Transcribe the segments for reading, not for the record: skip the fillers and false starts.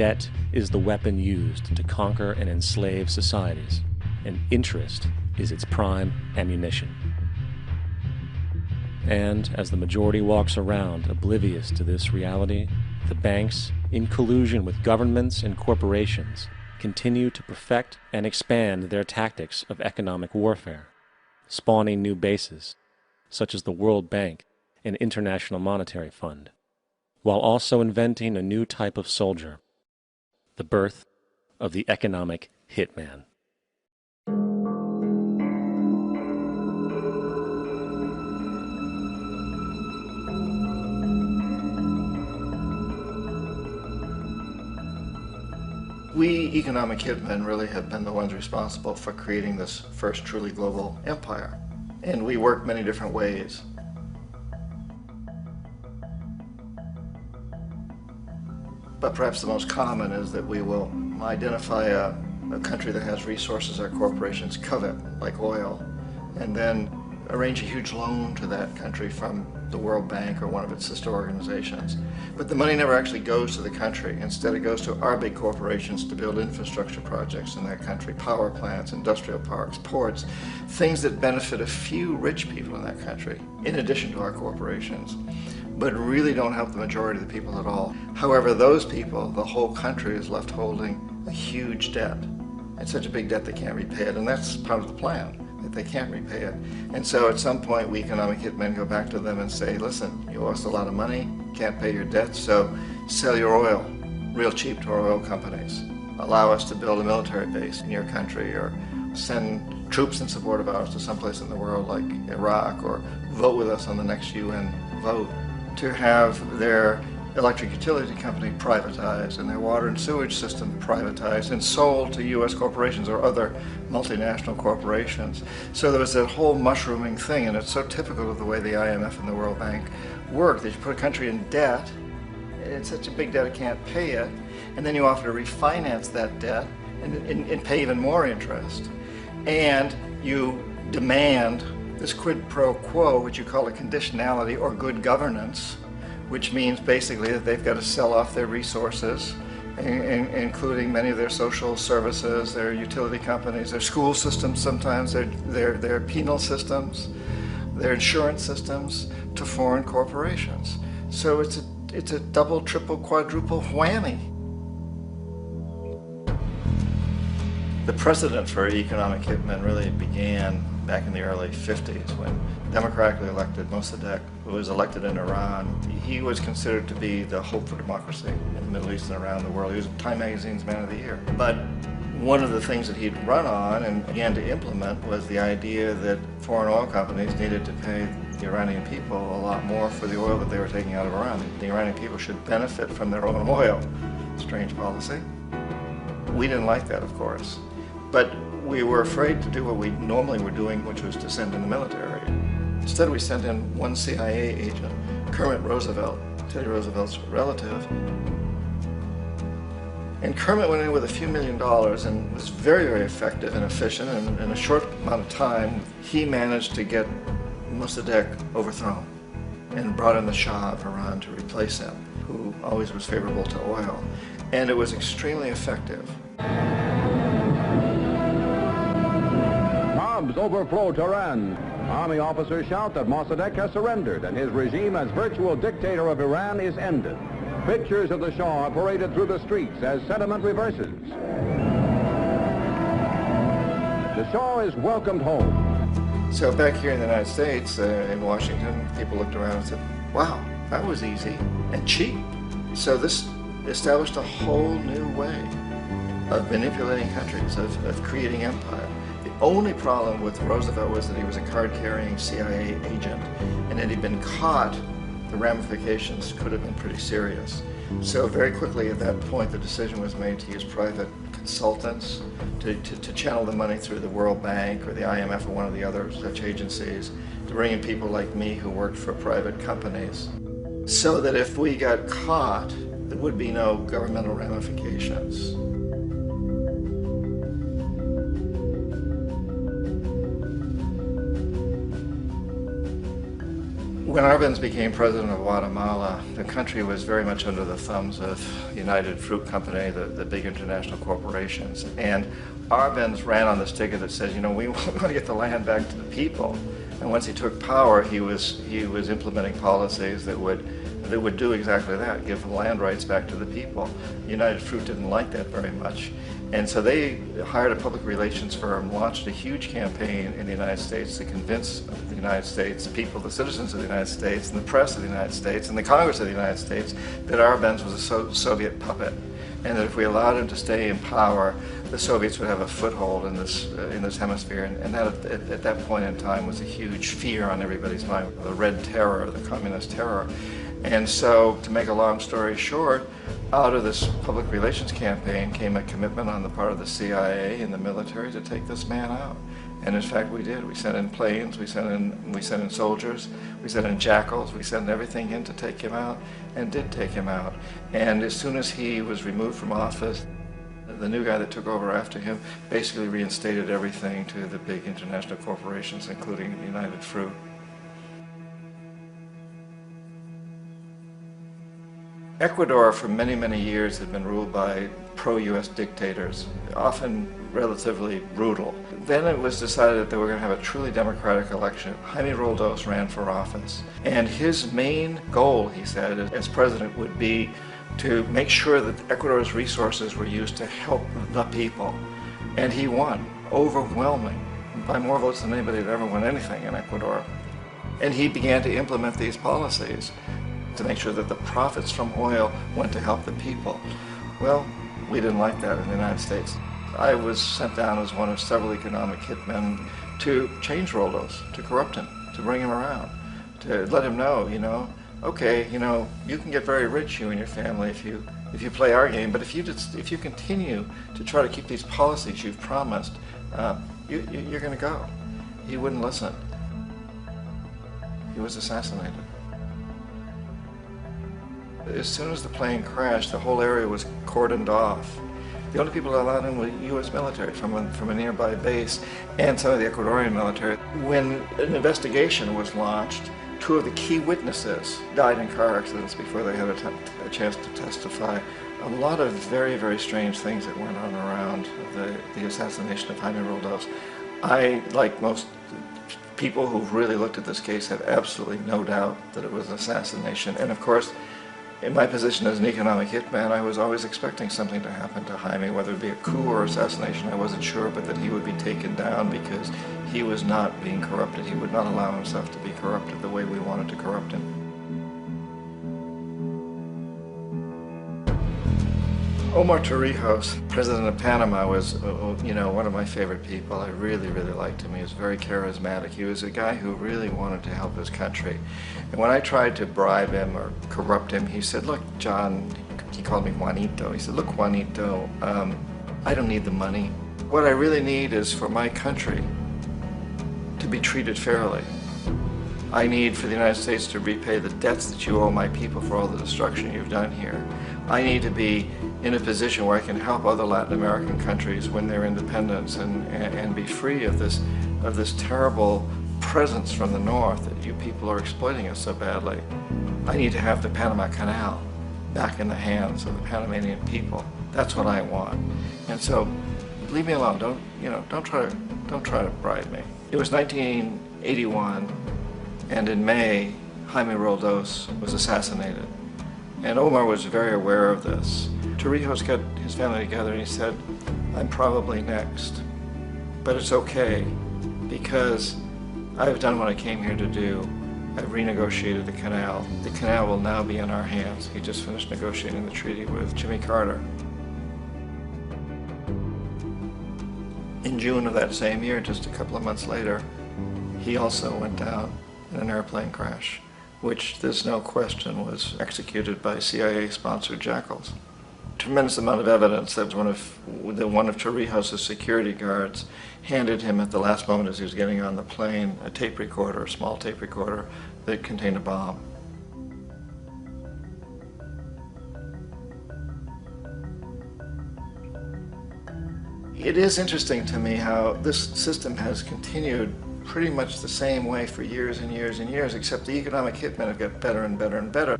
Debt is the weapon used to conquer and enslave societies, and interest is its prime ammunition. And as the majority walks around oblivious to this reality, the banks, in collusion with governments and corporations, continue to perfect and expand their tactics of economic warfare, spawning new bases, such as the World Bank and International Monetary Fund, while also inventing a new type of soldier, the birth of the economic hitman. We economic hitmen really have been the ones responsible for creating this first truly global empire. And we work many different ways. But perhaps the most common is that we will identify a country that has resources our corporations covet, like oil, and then arrange a huge loan to that country from the World Bank or one of its sister organizations. But the money never actually goes to the country. Instead, it goes to our big corporations to build infrastructure projects in that country, power plants, industrial parks, ports, things that benefit a few rich people in that country, in addition to our corporations, but really don't help the majority of the people at all. However, those people, the whole country is left holding a huge debt. It's such a big debt they can't repay it, and that's part of the plan, that they can't repay it. And so at some point, we economic hitmen go back to them and say, listen, you owe us a lot of money, can't pay your debts, so sell your oil real cheap to our oil companies. Allow us to build a military base in your country, or send troops in support of ours to someplace in the world like Iraq, or vote with us on the next UN vote. To have their electric utility company privatized and their water and sewage system privatized and sold to U.S. corporations or other multinational corporations. So there was that whole mushrooming thing, and it's so typical of the way the IMF and the World Bank work, that you put a country in debt, it's such a big debt it can't pay it, and then you offer to refinance that debt and pay even more interest. And you demand this quid pro quo, which you call a conditionality or good governance, which means basically that they've got to sell off their resources, including many of their social services, their utility companies, their school systems sometimes, their penal systems, their insurance systems, to foreign corporations. So it's a double, triple, quadruple whammy. The precedent for economic hitmen really began back in the early 50s when democratically elected Mossadegh, who was elected in Iran, he was considered to be the hope for democracy in the Middle East and around the world. He was Time Magazine's Man of the Year. But one of the things that he'd run on and began to implement was the idea that foreign oil companies needed to pay the Iranian people a lot more for the oil that they were taking out of Iran. The Iranian people should benefit from their own oil. Strange policy. We didn't like that, of course. But we were afraid to do what we normally were doing, which was to send in the military. Instead, we sent in one CIA agent, Kermit Roosevelt, Teddy Roosevelt's relative. And Kermit went in with a few $1 million and was very, very effective and efficient. And in a short amount of time, he managed to get Mossadegh overthrown and brought in the Shah of Iran to replace him, who always was favorable to oil. And it was extremely effective. Bombs overflow Tehran. Army officers shout that Mossadegh has surrendered and his regime as virtual dictator of Iran is ended. Pictures of the Shah are paraded through the streets as sentiment reverses. The Shah is welcomed home. So back here in the United States, in Washington, people looked around and said, wow, that was easy and cheap. So this established a whole new way of manipulating countries, of creating empire. The only problem with Roosevelt was that he was a card-carrying CIA agent, and had he been caught, the ramifications could have been pretty serious. So very quickly at that point, the decision was made to use private consultants to channel the money through the World Bank or the IMF or one of the other such agencies, to bring in people like me who worked for private companies, so that if we got caught, there would be no governmental ramifications. When Arbenz became president of Guatemala, the country was very much under the thumbs of United Fruit Company, the big international corporations. And Arbenz ran on this ticket that says, you know, we want to get the land back to the people. And once he took power, he was implementing policies that would do exactly that, give land rights back to the people. United Fruit didn't like that very much. And so they hired a public relations firm, launched a huge campaign in the United States to convince the United States people, the citizens of the United States, and the press of the United States, and the Congress of the United States, that Arbenz was a Soviet puppet, and that if we allowed him to stay in power, the Soviets would have a foothold in this hemisphere. And that at that point in time was a huge fear on everybody's mind, the Red Terror, the Communist terror. And so, to make a long story short, out of this public relations campaign came a commitment on the part of the CIA and the military to take this man out. And in fact, we did. We sent in planes, we sent in soldiers, we sent in jackals, we sent everything in to take him out, and did take him out. And as soon as he was removed from office, the new guy that took over after him basically reinstated everything to the big international corporations, including United Fruit. Ecuador for many, many years had been ruled by pro-US dictators, often relatively brutal. Then it was decided that they were going to have a truly democratic election. Jaime Roldos ran for office, and his main goal, he said, as president would be to make sure that Ecuador's resources were used to help the people. And he won, overwhelming, by more votes than anybody had ever won anything in Ecuador. And he began to implement these policies to make sure that the profits from oil went to help the people. Well, we didn't like that in the United States. I was sent down as one of several economic hitmen to change Roldos, to corrupt him, to bring him around, to let him know, you know, okay, you know, you can get very rich, you and your family, if you play our game, but if you continue to try to keep these policies you've promised, you're going to go. He wouldn't listen. He was assassinated. As soon as the plane crashed, the whole area was cordoned off. The only people allowed in were U.S. military from a nearby base and some of the Ecuadorian military. When an investigation was launched, two of the key witnesses died in car accidents before they had a chance to testify. A lot of very, very strange things that went on around the assassination of Jaime Roldos. I, like most people who've really looked at this case, have absolutely no doubt that it was an assassination. And of course, in my position as an economic hitman, I was always expecting something to happen to Jaime, whether it be a coup or assassination, I wasn't sure, but that he would be taken down because he was not being corrupted. He would not allow himself to be corrupted the way we wanted to corrupt him. Omar Torrijos, president of Panama, was, you know, one of my favorite people. I really, really liked him. He was very charismatic. He was a guy who really wanted to help his country. And when I tried to bribe him or corrupt him, he said, look, John, he called me Juanito. He said, look, Juanito, I don't need the money. What I really need is for my country to be treated fairly. I need for the United States to repay the debts that you owe my people for all the destruction you've done here. I need to be in a position where I can help other Latin American countries win their independence and be free of this terrible presence from the north that you people are exploiting us so badly. I need to have the Panama Canal back in the hands of the Panamanian people. That's what I want. And so, leave me alone. Don't try to bribe me. It was 1981, and in May, Jaime Roldos was assassinated. And Omar was very aware of this. Torrijos got his family together and he said, I'm probably next, but it's okay because I've done what I came here to do. I've renegotiated the canal. The canal will now be in our hands. He just finished negotiating the treaty with Jimmy Carter. In June of that same year, just a couple of months later, he also went down in an airplane crash, which there's no question was executed by CIA-sponsored jackals. Tremendous amount of evidence that one of Torrijos' security guards handed him at the last moment as he was getting on the plane a tape recorder, a small tape recorder that contained a bomb. It is interesting to me how this system has continued pretty much the same way for years and years and years, except the economic hitmen have got better and better and better.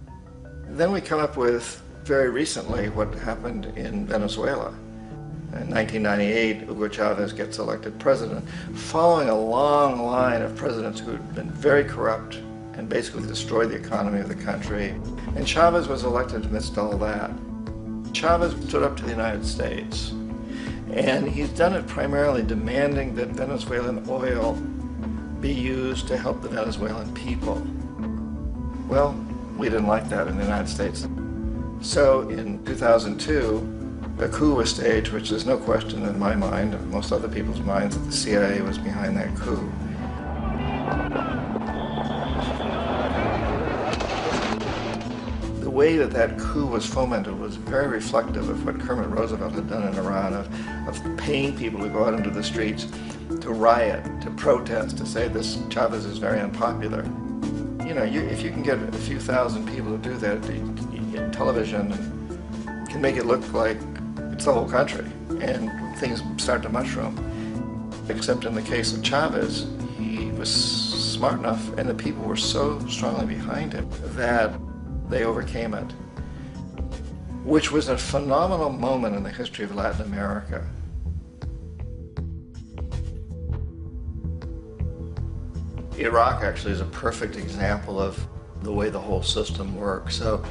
Then we come up with, very recently, what happened in Venezuela. In 1998, Hugo Chavez gets elected president, following a long line of presidents who had been very corrupt and basically destroyed the economy of the country. And Chavez was elected amidst all that. Chavez stood up to the United States, and he's done it primarily demanding that Venezuelan oil be used to help the Venezuelan people. Well, we didn't like that in the United States. So in 2002, a coup was staged, which there's no question in my mind, and most other people's minds, that the CIA was behind that coup. The way that that coup was fomented was very reflective of what Kermit Roosevelt had done in Iran, of paying people to go out into the streets to riot, to protest, to say this Chavez is very unpopular. You know, if you can get a few thousand people to do that in television, can make it look like it's the whole country, and things start to mushroom. Except in the case of Chavez, he was smart enough, and the people were so strongly behind him that they overcame it, which was a phenomenal moment in the history of Latin America. Iraq actually is a perfect example of the way the whole system works. So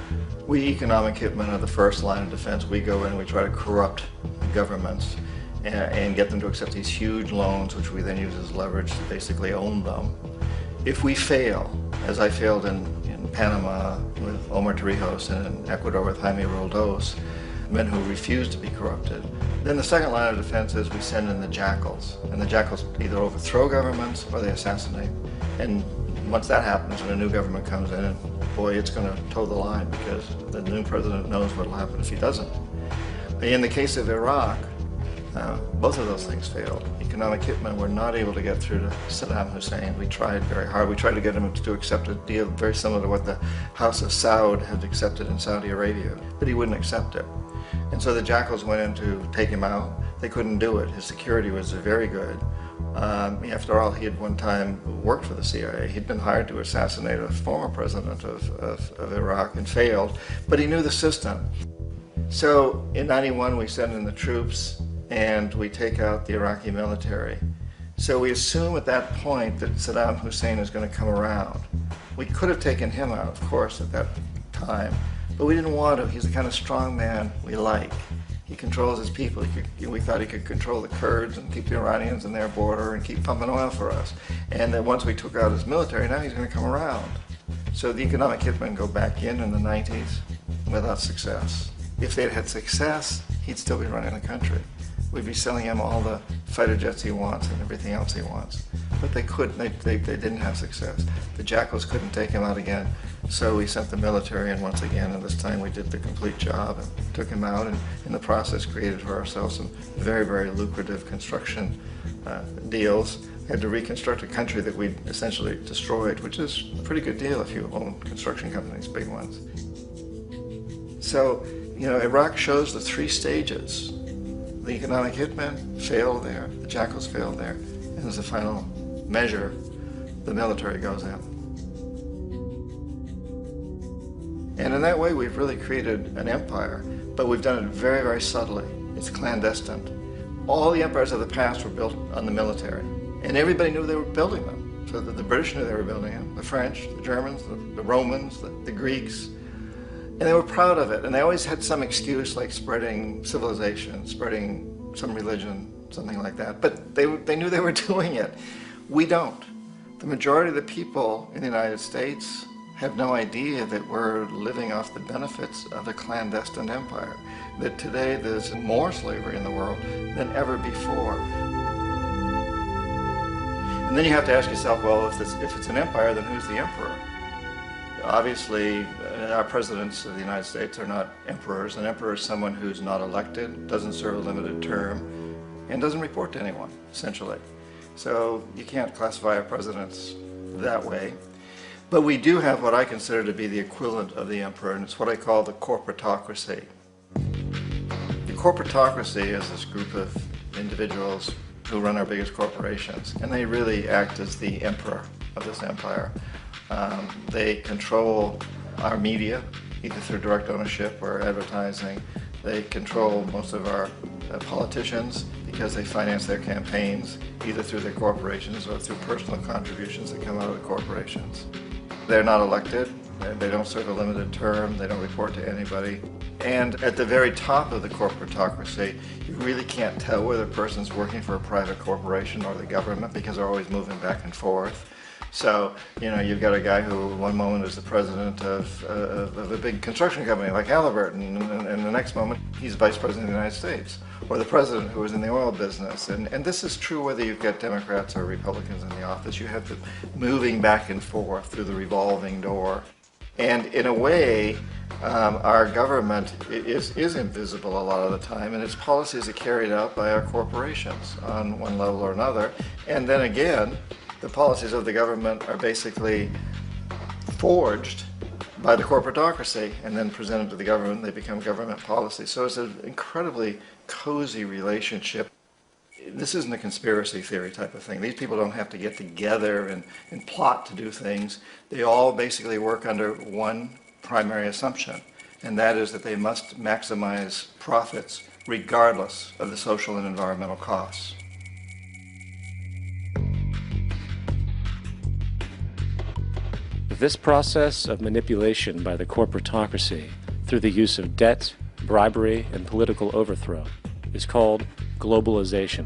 we economic hitmen are the first line of defense. We go in and we try to corrupt governments and get them to accept these huge loans, which we then use as leverage to basically own them. If we fail, as I failed in Panama with Omar Torrijos and in Ecuador with Jaime Roldos, men who refuse to be corrupted, then the second line of defense is we send in the jackals. And the jackals either overthrow governments or they assassinate. And once that happens, when a new government comes in, boy, it's going to toe the line, because the new president knows what will happen if he doesn't. In the case of Iraq, both of those things failed. Economic hitmen were not able to get through to Saddam Hussein. We tried very hard. We tried to get him to accept a deal very similar to what the House of Saud had accepted in Saudi Arabia, but he wouldn't accept it. And so the jackals went in to take him out. They couldn't do it. His security was very good. After all, he had one time worked for the CIA. He'd been hired to assassinate a former president of Iraq and failed, but he knew the system. So in '91, we send in the troops and we take out the Iraqi military. So we assume at that point that Saddam Hussein is going to come around. We could have taken him out, of course, at that time, but we didn't want to. He's the kind of strong man we like. He controls his people. We thought he could control the Kurds and keep the Iranians in their border and keep pumping oil for us. And then once we took out his military, now he's going to come around. So the economic hitmen go back in the 90s without success. If they'd had success, he'd still be running the country. We'd be selling him all the fighter jets he wants and everything else he wants. But they couldn't, they didn't have success. The jackals couldn't take him out again, so we sent the military in once again, and this time we did the complete job and took him out, and in the process created for ourselves some very, very lucrative construction deals. We had to reconstruct a country that we'd essentially destroyed, which is a pretty good deal if you own construction companies, big ones. So, you know, Iraq shows the three stages. The economic hitmen failed there, the jackals failed there, and as a final measure, the military goes in. And in that way, we've really created an empire, but we've done it very, very subtly. It's clandestine. All the empires of the past were built on the military, and everybody knew they were building them. So the British knew they were building them, the French, the Germans, the Romans, the Greeks. And they were proud of it, and they always had some excuse, like spreading civilization, spreading some religion, something like that. But they knew they were doing it. We don't. The majority of the people in the United States have no idea that we're living off the benefits of a clandestine empire, that today there's more slavery in the world than ever before. And then you have to ask yourself, well, if it's an empire, then who's the emperor? Obviously, our presidents of the United States are not emperors. An emperor is someone who's not elected, doesn't serve a limited term, and doesn't report to anyone, essentially. So you can't classify our presidents that way. But we do have what I consider to be the equivalent of the emperor, and it's what I call the corporatocracy. The corporatocracy is this group of individuals, who run our biggest corporations, and they really act as the emperor of this empire. They control our media, either through direct ownership or advertising. They control most of our politicians because they finance their campaigns, either through their corporations or through personal contributions that come out of the corporations. They're not elected, they don't serve a limited term, they don't report to anybody. And at the very top of the corporatocracy, you really can't tell whether a person's working for a private corporation or the government because they're always moving back and forth. So, you've got a guy who one moment is the president of a big construction company like Halliburton, and the next moment he's vice president of the United States, or the president who is in the oil business. And this is true whether you've got Democrats or Republicans in the office. You have them moving back and forth through the revolving door. And in a way, our government is invisible a lot of the time, and its policies are carried out by our corporations on one level or another. And then again, the policies of the government are basically forged by the corporatocracy and then presented to the government. They become government policy. So it's an incredibly cozy relationship. This isn't a conspiracy theory type of thing. These people don't have to get together and plot to do things. They all basically work under one primary assumption, and that is that they must maximize profits regardless of the social and environmental costs. This process of manipulation by the corporatocracy through the use of debt, bribery, and political overthrow is called globalization.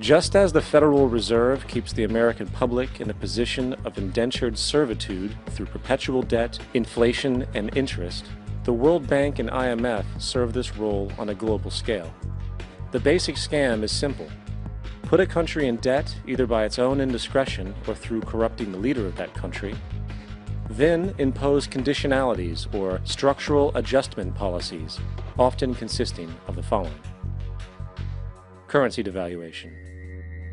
Just as the Federal Reserve keeps the American public in a position of indentured servitude through perpetual debt, inflation, and interest, the World Bank and IMF serve this role on a global scale. The basic scam is simple. Put a country in debt either by its own indiscretion or through corrupting the leader of that country, then impose conditionalities or structural adjustment policies, often consisting of the following. Currency devaluation.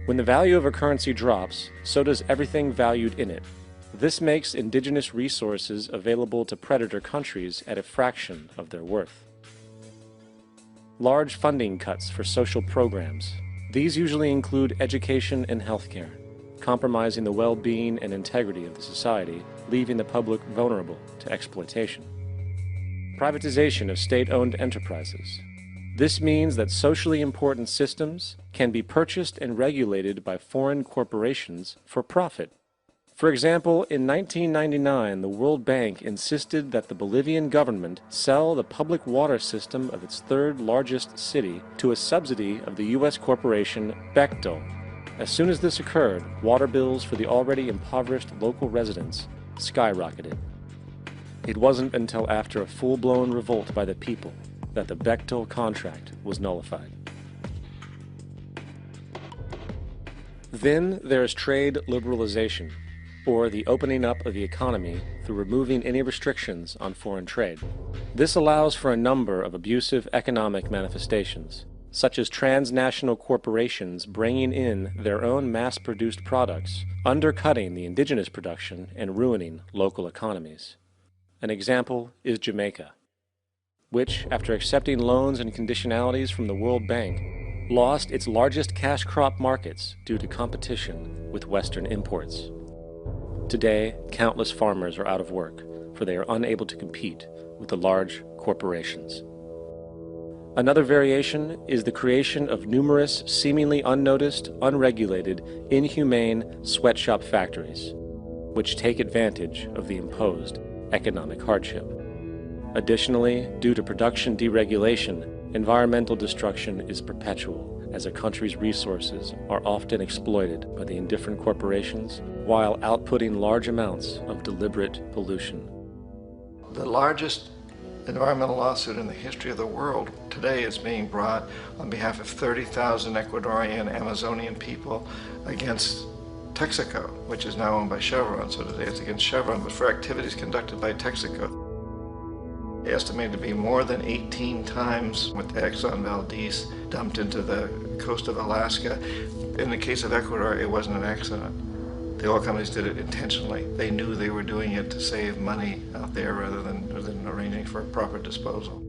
When the value of a currency drops, so does everything valued in it. This makes indigenous resources available to predator countries at a fraction of their worth. Large funding cuts for social programs. These usually include education and healthcare, compromising the well-being and integrity of the society, leaving the public vulnerable to exploitation. Privatization of state-owned enterprises. This means that socially important systems can be purchased and regulated by foreign corporations for profit. For example, in 1999, the World Bank insisted that the Bolivian government sell the public water system of its third largest city to a subsidy of the U.S. corporation Bechtel. As soon as this occurred, water bills for the already impoverished local residents skyrocketed. It wasn't until after a full-blown revolt by the people that the Bechtel contract was nullified. Then there is trade liberalization, or the opening up of the economy through removing any restrictions on foreign trade. This allows for a number of abusive economic manifestations, such as transnational corporations bringing in their own mass-produced products, undercutting the indigenous production and ruining local economies. An example is Jamaica, which, after accepting loans and conditionalities from the World Bank, lost its largest cash crop markets due to competition with Western imports. Today, countless farmers are out of work, for they are unable to compete with the large corporations. Another variation is the creation of numerous seemingly unnoticed, unregulated, inhumane sweatshop factories, which take advantage of the imposed economic hardship. Additionally, due to production deregulation, environmental destruction is perpetual, as a country's resources are often exploited by the indifferent corporations while outputting large amounts of deliberate pollution. The largest environmental lawsuit in the history of the world today is being brought on behalf of 30,000 Ecuadorian Amazonian people against Texaco, which is now owned by Chevron. So today it's against Chevron, but for activities conducted by Texaco. Estimated to be more than 18 times what the Exxon Valdez dumped into the coast of Alaska. In the case of Ecuador, it wasn't an accident. The oil companies did it intentionally. They knew they were doing it to save money out there rather than arranging for proper disposal.